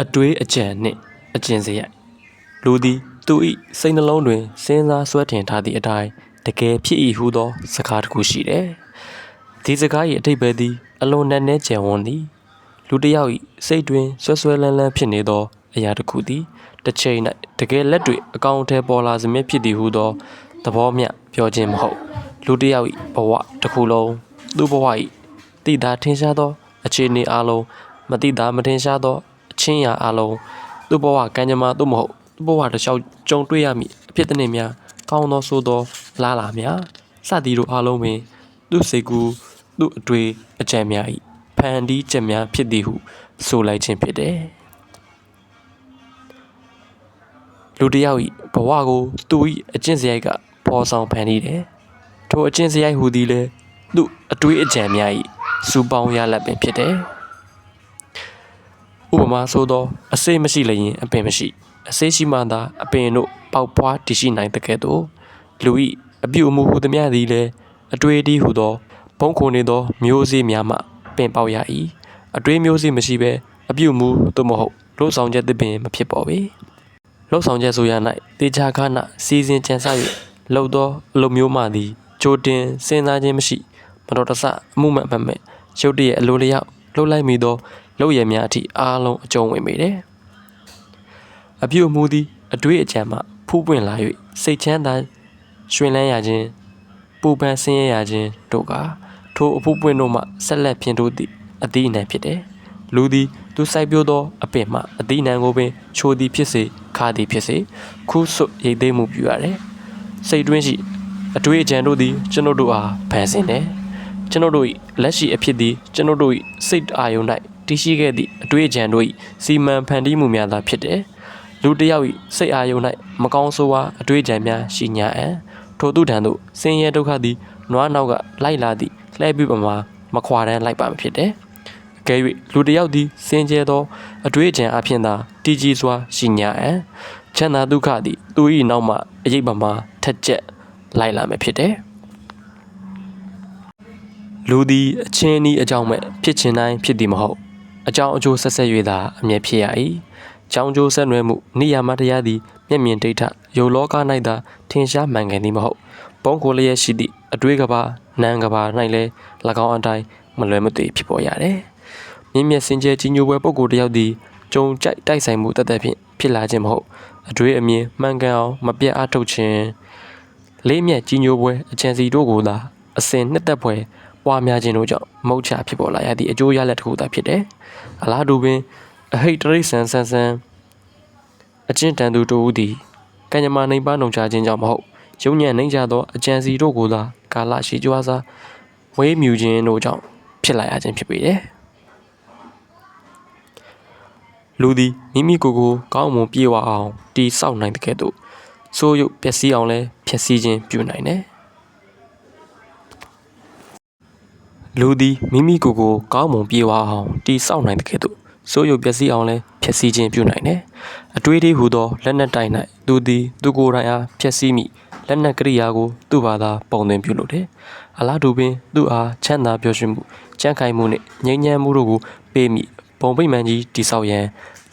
အတွေးအကြံနှင့်အကျဉ်စရိုက်လူသည်သူ၏စိတ်နှလုံးတွင်စဉ်းစားဆွဲထင်ထားသည့်အတိုင်းတကယ်ဖြစ်၏ဟုသောစကားတစ်ခုရှိတယ်။ဒီစကား၏အဓိပ္ပာယ်သည်အလွန်နက်နဲကျယ်ဝန်းသည်လူတစ်ယောက်၏စိတ်တွင်ဆွဲဆွဲလန်းလန်းဖြစ်နေသောအရာတစ်ခုသည်တစ်ချိန်၌တကယ်လက်တွေ့အကောင်အထည်ပေါ်လာစမြဲဖြစ်သည်ဟုသောသဘောမျှပြောခြင်းမဟုတ်လူတစ်ယောက်၏ဘဝတစ်ခုလုံးသူ့ဘဝ၏သိသာထင်ရှားသောအခြေအနေအလုံးမသိသာမထင်ရှားသောအချင်းရာအလုံးသူ့ဘဝကံကြမ္မာသို့မဟုတ်သူ့ဘဝတစ်လျှောက်ကြုံတွေ့ရမည့်အဖြစ်အပျက်များကောင်းသောဆိုသောလားလာများစသည်တို့အလုံးပင်သူ့စိတ်ကူးသူ့အတွေ့အကြံများ၏ဖန်တီးချက်များဖြစ်သည်ဟုဆိုလိုက်ခြင်းဖြစ်တယ်လူတစ်ယောက်၏ဘဝကိုသူ၏အကျင့်စရိုက်ကပေါ်ဆောင်ဖန်တီးတယ်ထိုအကျင့်စရိုက်ဟူသည်လည်းသူ့အတွေ့အကြံများ၏စူပေါင်းရလဒ်ပင်ဖြစ်တယ်ဥပမာဆိုသောအစိမရှိလျင်အပင်မရှိအစိရှိမှသာအပင်တို့ပေါက်ဖွားတည်ရှိနိုင်တဲ့ကဲ့သို့လူ၏အပြုအမူဟူသည်များသည်လည်းအတွေ့အထိဟူသောဘုံခုန်နေသောမျိုးစေ့များမှပင်ပေါက်ရ၏အတွေ့မျိုးစေ့မရှိဘဲအပြုအမူသို့မဟုတ်လှုပ်ဆောင်ချက်သစ်ပင်မဖြစ်ပေါ်ပေလှုပ်ဆောင်ချက်ဆိုရ၌တေချာခဏစီစဉ်ကြံစ၍လှုပ်သောအလုပ်မျိုးမှသည်ကြိုတင်စဉ်းစားခြင်းမရှိမတော်တဆအမှုမှန်မှန်မဲ့ရုတ်တရက်အလိုလျောက်လှုပ်လိုက်မိသောလုပ်ရည်များအထိအားလုံးအကျုံးဝင်မိတယ်အပြုအမူသည်အတွေ့အကြံမှဖူးပွင့်လာ၍စိတ်ချမ်းသာရွှင်လန်းရခြင်းပူပန်ဆင်းရဲရခြင်းတို့ကထိုအဖူးပွင့်တို့မှဆက်လက်ဖြင့်တို့သည့်အသီးအနှံဖြစ်တယ်လူသည်သူစိုက်ပျိုးသောအပင်မှအသီးအနှံကိုပင်ချိုသည်ဖြစ်စေခါသည်ဖြစ်စေခူးဆွရိတ်သိမ်းမှုပြုရတယ်စိတ်တွင်းရှိအတွေ့အကြံတို့သည်ကျွန်ုပ်တို့အားဖန်ဆင်းတယ်ကျွန်ုပ်တို့၏လက်ရှိအဖြစ်သည်ကျွန်ုပ်တို့၏စိတ်အာရုံ၌တည်ရှိခဲ့သည့်အတွေ့အကြံတို့၏စီမံဖန်တီးမှုများသာဖြစ်တယ်လူတစ်ယောက်၏စိတ်အာရုံ၌မကောင်းဆိုးဝါးအတွေ့အကြံများရှိညာအံထိုသူထံသို့ဆင်းရဲဒုက္ခသည်နွားနောက်ကလိုက်လာသည့်လှည့်ပြပမာမခွာတမ်းလိုက်ပါမဖြစ်တယ်အကယ်၍လူတစ်ယောက်သည်စင်ကြဲသောအတွေ့အကြံအဖြစ်သာတည်ကြည်စွာရှိညာအံချမ်းသာဒုက္ခသည်သူ၏နောက်မှအရေးပမာထက်ကျက်လိုက်လာမယ်ဖြစ်တယ်လူသည်အချင်းဤအကြောင်းမဲ့ဖြစ်ခြင်းတိုင်းဖြစ်သည်မဟုတ်အကြောင်းအကျိုးဆက်ဆက်၍သာအမြဲဖြစ်ရ၏ကြောင်းကျိုးဆက်နွယ်မှုနိယာမတရားသည်မျက်မြင်ဒိဋ္ဌယုံလောက၌သာထင်ရှားမှန်ကန်သည်မဟုတ်ပုံကိုလျက်ရှိသည့်အတွေးကဘာနံကဘာ၌လည်း၎င်းအတိုင်းမလွယ်မသွေဖြစ်ပေါ်ရတယ်မြင့်မြတ်စင်ကြယ်ကြီးညိုပွဲပုဂ္ဂိုလ်တစ်ယောက်သည်ကြုံကြိုက်တိုက်ဆိုင်မှုတသက်ဖြင့်ဖြစ်လာခြင်းမဟုတ်အတွေးအမြင်မှန်ကန်အောင်မပြတ်အားထုတ်ခြင်းလေးမြတ်ကြီးညိုပွဲအချမ်းစီတို့ကိုသာအစဉ်နှစ်သက်ပွဲပွားများခြင်းတို့ကြောင့်မုတ်ချဖြစ်ပေါ်လာရသည့်အကျိုးရလဒ်တစ်ခုသာဖြစ်တယ်အလားတူပင်အဟိတ်တရိษံဆန်းဆန်းအချင်းတန်သူတို့သည်ကံကြမ္မာနှိမ်ပါနှုံချခြင်းကြောင့်မဟုတ်ယုံညံ့နှိမ်ချသောအကြံစီတို့ကိုသာကာလရှိကြွားစွာဝေးမြူခြင်းတို့ကြောင့်ဖြစ်လာရခြင်းဖြစ်ပေတယ်လူသည်မိမိကိုယ်ကိုကောင်းမွန်ပြေဝအောင်တည်ဆောက်နိုင်တဲ့ကဲ့သို့ဆိုးရုပ်ပျက်စီးအောင်လည်းဖျက်ဆီးခြင်းပြုနိုင်တယ်လူသည်မိမိကိုယ်ကိုကောင်းမွန်ပြေဝအောင်တည်ဆောက်နိုင်တဲ့ကဲ့သို့စိုးရုပ်ပျက်စီးအောင်လည်းဖျက်ဆီးခြင်းပြုနိုင်တယ်။အတွေးသေးဟူသောလက်နက်တိုင်း၌သူသည်သူကိုယ်တိုင်အားဖျက်ဆီးမိလက်နက်ကိရိယာကိုသူ့ဘာသာပုံသင်ပြုလုပ်တယ်။အလားတူပင်သူ့အားချမ်းသာပျော်ရွှင်မှုကြံ့ခိုင်မှုနှင့်ငြိမ်းချမ်းမှုတို့ကိုပေးမိပုံပိမှန်ကြီးတိဆောက်ရန်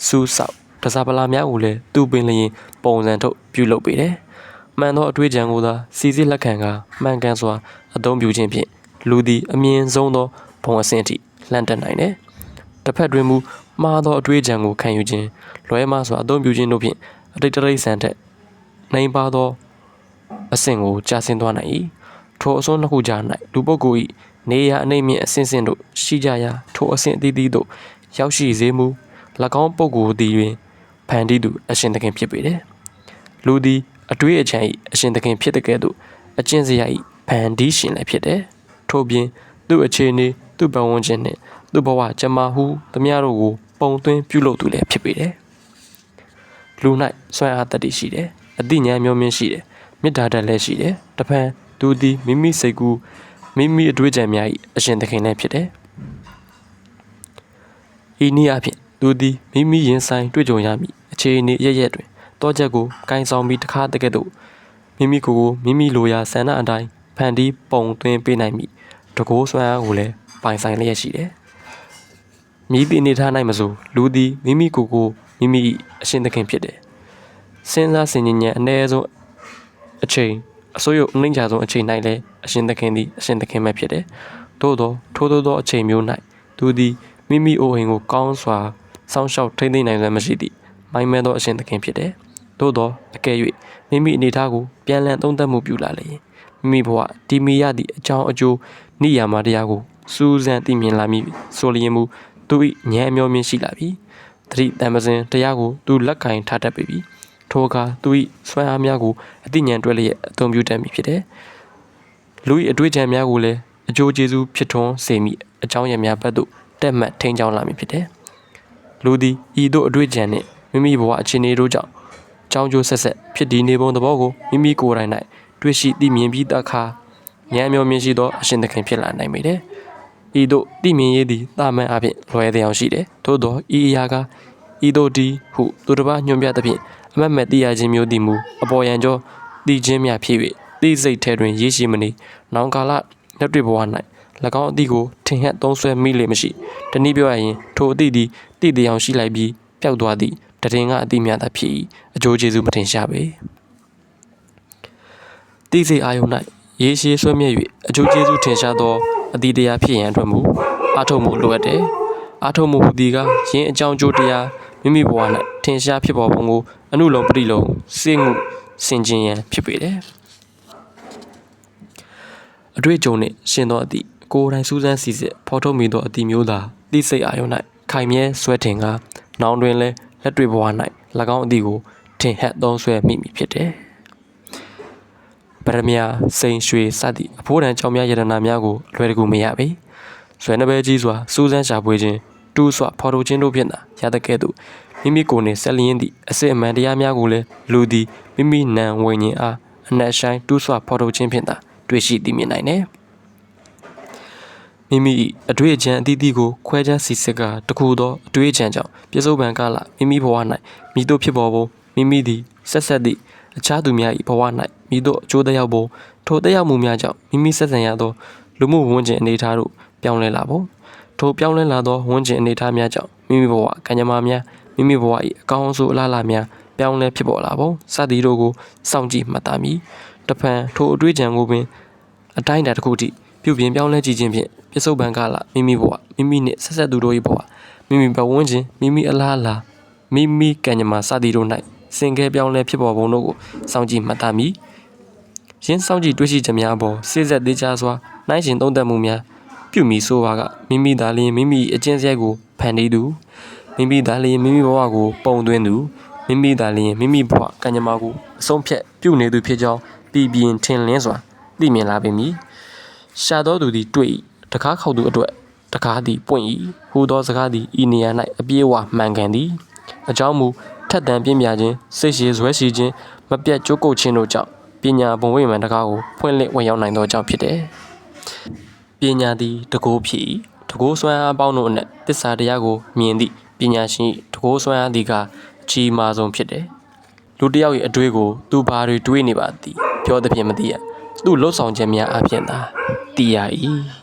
စူးဆောက်တစားပလာများကိုလည်းသူ့ပင်လျင်ပုံစံထုတ်ပြုလုပ်ပေးတယ်။မှန်သောအတွေးကြံကိုသာစီစစ်လက်ခံကာမှန်ကန်စွာအသုံးပြုခြင်းဖြင့်လူသည်အမြင့်ဆုံးသောဘုံအဆင့်အထိလှမ်းတက်နိုင်တယ်။တစ်ဖက်တွင်မူမှားသောအတွေ့အကြံကိုခံယူခြင်းလွဲမှားစွာအသုံးပြုခြင်းတို့ဖြင့်အတိတ်တရိษံထက်နိုင်ပါသောအဆင့်ကိုကြာဆင်းသွားနိုင်၏ထိုအစွန်းနှစ်ခုကြား၌လူပုဂ္ဂိုလ်၏နေရာအနေမြင့်အဆင့်ဆင့်တို့ရှိကြရာထိုအဆင့်အသီးသီးတို့ရောက်ရှိစေမူ၎င်းပုဂ္ဂိုလ်သည်တွင်ဖန်တီးသူအရှင်သခင်ဖြစ်ပေတယ်လူသည်အတွေ့အကြံ၏အရှင်သခင်ဖြစ်တဲ့ကဲ့သို့အကျင့်စရာ၏ဖန်တီးရှင်လည်းဖြစ်တယ်ထို့ပြင်သူ့အခြေအနေသူ့ပတ်ဝန်းကျင်နှင့်သူ့ဘဝကျမဟုသမျှတို့ကိုပုံသွင်းပြုလုပ်သူလည်းဖြစ်ပေတယ်လူ၌စွမ်းအားတတ်တည်ရှိတယ်အသိဉာဏ်မျိုးမြင့်ရှိတယ်မေတ္တာတတ်လည်းရှိတယ်တဖန်သူသည်မိမိစိတ်ကူးမိမိအတွေ့အကြံများ၏အရှင်သခင်လည်းဖြစ်တယ်ဤနည်းအားဖြင့်သူသည်မိမိရင်ဆိုင်တွေ့ကြုံရမည့်အခြေအနေရရက်တွင်တောချက်ကိုကိုင်ဆောင်ပြီးတခါတကဲ့သို့မိမိကိုယ်ကိုမိမိလိုရာဆန္ဒအတိုင်းဖန်တီးပုံသွင်းပေးနိုင်မည့်တကိုးစွမ်းအားကိုလည်းပိုင်ဆိုင်လျက်ရှိတယ် မြည်သည့်အနေထား၌မဆိုလူသည်မိမိကိုယ်ကိုမိမိအရှင်သခင်ဖြစ်တယ်စဉ်းစားဆင်ခြင်ဉာဏ်အနည်းဆုံးအချိန်အစိုးရအနှိမ့်ချဆုံးအချိန်၌လည်းအရှင်သခင်သည်အရှင်သခင်ပဲဖြစ်တယ်သို့သောထိုးသောအချိန်မျိုး၌သူသည်မိမိအိုအိမ်ကိုကောင်းစွာစောင့်ရှောက်ထိန်းသိမ်းနိုင်စွမ်းမရှိသည့်မိုင်းမဲသောအရှင်သခင်ဖြစ်တယ်သို့သောအကယ်၍မိမိအနေထားကိုပြန်လည်သုံးသပ်မှုပြုလာလေမိမိဘဝတည်မီရသည့်အကြောင်းအကျိုးနိယာမတရားကိုစူးစမ်းသိမြင်လာမည်ဆိုလျင်မူသူ၏ဉာဏ်အမျှော်မြင်ရှိလာပြီသတိတံပစဉ်တရားကိုသူလက်ကင်ထားတတ်ပြီထိုအခါသူ၏စွမ်းအားများကိုအသိဉာဏ်တွဲလျက်အသုံးပြုတတ်မည်ဖြစ်တယ်လူ၏အတွေ့အကြုံများကိုလည်းအကျိုးကျေးဇူးဖြစ်ထွန်းစေမည့်အကြောင်းရများဘက်သို့တက်မှတ်ထိန်းချောင်းလာမည်ဖြစ်တယ်လူသည်ဤသို့အတွေ့အကြုံနှင့်မိမိဘဝအခြေအနေတို့ကြောင့်ကြောင်းကျိုးဆက်ဆက်ဖြစ်တည်နေပုံသဘောကိုမိမိကိုယ်တိုင်၌တွေ့ရှိသိမြင်ပြီးတအခါဉာဏ်အမျှော်မြင်ရှိသောအရှင်သခင်ဖြစ်လာနိုင်ပေတယ်ဤသို့သိမြင်ရသည်တာမန်အဖြစ်လွယ်တရားရှိတယ်သို့သောဤအရာကဤသို့ဒီဟုသူတစ်ပါးညွှန်ပြသဖြင့်အမတ်မဲ့သိရခြင်းမျိုးသည်မူအပေါ်ယံကျော်သိခြင်းများဖြစ်၍သိစိတ်ထဲတွင်ရေးရှိမနေနောင်ကာလလက်တွေ့ဘဝ၌၎င်းအသည့်ကိုထင်ဟပ်သုံးဆွဲမိလေမရှိတနည်းပြောရရင်ထိုအသည့်သည်သိတရားရှိလိုက်ပြီးပျောက်သွားသည့်တည်ငါအသည့်များသာဖြစ်၏အကျိုးကျေးဇူးမထင်ရှားပေသိစိတ်အာယုန်၌ရေးရှိဆွဲမြဲ၍အကျိုးကျေးဇူးထင်ရှားသောအသည့်တရားဖြစ်ရန်အတွက်မူအားထုတ်မှုလိုအပ်တယ်အားထုတ်မှုဟူသည်ကယင်းအကြောင်းကျိုးတရားမိမိဘဝ၌ထင်ရှားဖြစ်ပေါ်ပုံကိုအနုလုံးပရိလုံးစိတ်မှုဆင်ခြင်ရန်ဖြစ်ပေတယ်အတွေ့အကြုံနှင့်ရှင်သောအသည့်ကိုယ်တိုင်စူးစမ်းစီစစ်ဖော်ထုတ်မိသောအသည့်မျိုးသာသိစိတ်အာယုန်၌ခိုင်မြဲဆွဲထင်ကားနောင်တွင်လည်းလက်တွေ့ဘဝ၌၎င်းအသည့်ကိုထင်ဟပ်သုံးဆွဲမိမည်ဖြစ်တယ်ပရမယာစိန်ရွှေစသည့်အဖိုးတန်ကြောင်များယတနာများကိုလွယ်တကူမရပေဇွဲနှပဲကြီးစွာစူးစမ်းရှာဖွေခြင်းတူးစွာဖော်ထုတ်ခြင်းတို့ဖြင့်သာရတဲ့ကဲ့သို့မိမိကိုယ်နှင့်ဆက်လျင်းသည့်အစစ်အမှန်တရားများကိုလည်းလူသည်မိမိနံဝိညာဉ်အားအနက်ဆိုင်တူးစွာဖော်ထုတ်ခြင်းဖြင့်သာတွေ့ရှိသိမြင်နိုင်တယ်မိမိအတွေ့အကြံအသီးသီးကိုခွဲခြားစီစစ်ကတခုသောအတွေ့အကြံကြောင့်ပြစ္ဆုတ်ပံကာလမိမိဘဝ၌မိတို့ဖြစ်ပေါ်ပုံမိမိသည်ဆက်ဆက်သည့်အခြားသူများ၏ဘဝ၌မိတို့အကျိုးသက်ရောက်ပုံထိုသက်ရောက်မှုများကြောင့်မိမိဆက်ဆံရသောလူမှုဝန်ကျင်အနေအထားတို့ပြောင်းလဲလာပုံထိုပြောင်းလဲလာသောဝန်ကျင်အနေအထားများကြောင့်မိမိဘဝကံကြမ္မာများမိမိဘဝ၏အကောင်းအဆိုးအလားအလာများပြောင်းလဲဖြစ်ပေါ်လာပုံစသည်တို့ကိုစောင့်ကြည့်မှတ်သားမည်တဖန်ထိုအတွေ့အကြံကိုပင်အတိုင်းအတာတစ်ခုထိပြုပြင်ပြောင်းလဲကြည့်ခြင်းဖြင့်ပြစ္ဆုတ်ပံကာလမိမိဘဝမိမိနှင့်ဆက်ဆက်သူတို့၏ဘဝမိမိဘဝဝန်ကျင်မိမိအလားအလာမိမိကံကြမ္မာစသည်တို့၌စင်ကဲပြောင်းလဲဖြစ်ပေါ်ပုံတို့ကိုစောင့်ကြည့်မှတ်သားမည်ရင်းစောင့်ကြည့်တွေ့ရှိချက်များအပေါ်စိစက်သေးချစွာနှိုင်းယှဉ်သုံးသပ်မှုများပြုမိဆိုပါကမိမိသာလျှင်မိမိအကျင့်စရိုက်ကိုဖန်တီးသူမိမိသာလျှင်မိမိဘဝကိုပုံသွင်းသူမိမိသာလျှင်မိမိဘဝကံကြမ္မာကိုအဆုံးဖြတ်ပြုနေသူဖြစ်ကြောင်းပြည်ပြင်းထင်လင်းစွာသိမြင်လာပေမည်ရှာတော်သူသည်တွေ့တကားခေါက်သူအတွက်တကားသည်ပွင့်၏ဟူသောစကားသည်ဤနေရာ၌အပြည့်အဝမှန်ကန်သည်အကြောင်းမူထက်တန်ပြင်းပြခြင်းစိတ်ရှိဇွဲရှိခြင်းမပြတ်ကြိုးကုပ်ခြင်းတို့ကြောင့်ပညာဘုံဝိမာန်တကားကိုဖွင့်လှစ်ဝင်ရောက်နိုင်သောကြောင့်ဖြစ်တယ်ပညာသည်တကိုးဖြစ်တကိုးစွမ်းအားပေါင်းတို့အနက်တစ္ဆာတရားကိုမြင်သည့်ပညာရှင်တကိုးစွမ်းအားသည်ကအကြီးမားဆုံးဖြစ်တယ်လူတစ်ယောက်၏အတွေးကိုသူဘာတွေတွေးနေပါသည်ပြောသဖြင့်မသိရသူ့လှုပ်ဆောင်ချက်များအပြင်သာသိရ၏